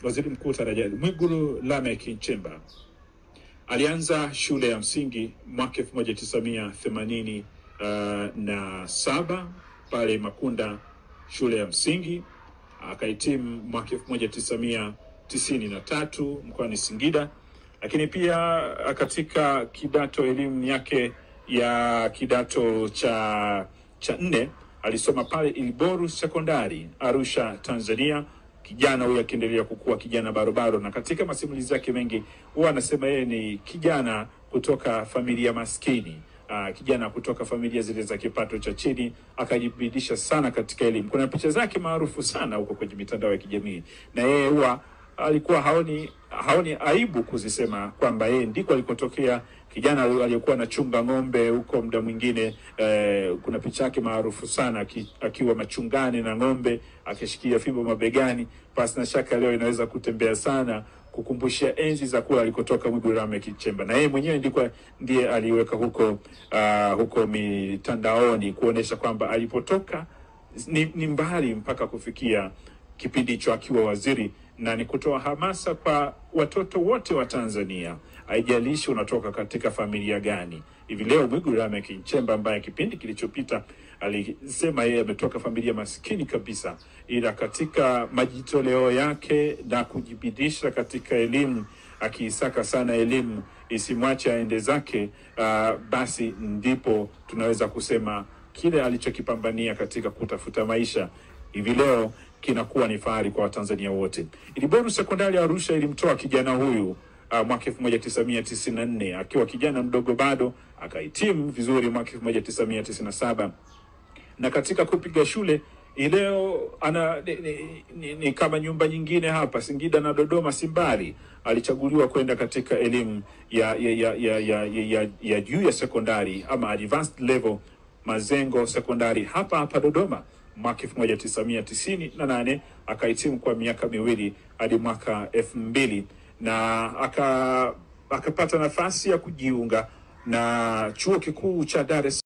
Waziri Mkuu Tarajali Mwigulu Lameck Nchemba alianza shule ya msingi mwaka 1987 pale Makunda shule ya msingi, akahitimu mwaka 1993 mkoani Singida, lakini pia katika kidato elimu yake ya kidato cha 4 alisoma pale Ilboru Sekondari Arusha, Tanzania. Kijana huyu akiendelea kukua, kijana barobaro, na katika masimulizi yake mengi huwa anasema yeye ni kijana kutoka familia maskini, kijana kutoka familia zile za kipato cha chini, akajibidisha sana katika elimu. Kuna picha zake maarufu sana huko kwenye mitandao ya kijamii, na yeye huwa alikuwa haoni aibu kuzisema kwamba yeye ndiko alikotokea. Kijana aliyekuwa anachunga ng'ombe huko, muda mwingine kuna picha yake maarufu sana akiwa machungani na ng'ombe, akishikia fimbo mabegani. Pasi na shaka leo inaweza kutembea sana kukumbushia enzi za kule alikotoka Mwigulu Lameck Nchemba, na yeye mwenyewe ndiye aliweka huko mitandaoni kuonesha kwamba alipotoka ni mbali mpaka kufikia kipindi hicho akiwa waziri, na ni kutoa hamasa kwa watoto wote wa Tanzania, haijalishi unatoka katika familia gani. Hivi leo Mwigulu Lameck Nchemba, ambaye kipindi kilichopita alisema yeye ametoka familia maskini kabisa, ila katika majitoleo yake na kujibidisha katika elimu, akiisaka sana elimu isimwache aende zake, basi ndipo tunaweza kusema kile alichokipambania katika kutafuta maisha hivi leo kinakuwa ni fahari kwa Watanzania wote. Ilboru Sekondari Arusha ilimtoa kijana huyu mwaka 1994 akiwa kijana mdogo bado, akahitimu vizuri mwaka 1997, na katika kupiga shule ileo ni kama nyumba nyingine hapa Singida na Dodoma Simbali. Alichaguliwa kwenda katika elimu ya juu ya sekondari ama advanced level Mazengo Sekondari hapa Dodoma mwaka 1998, akahitimu kwa miaka miwili hadi mwaka 2000, na akapata nafasi ya kujiunga na chuo kikuu cha Dar es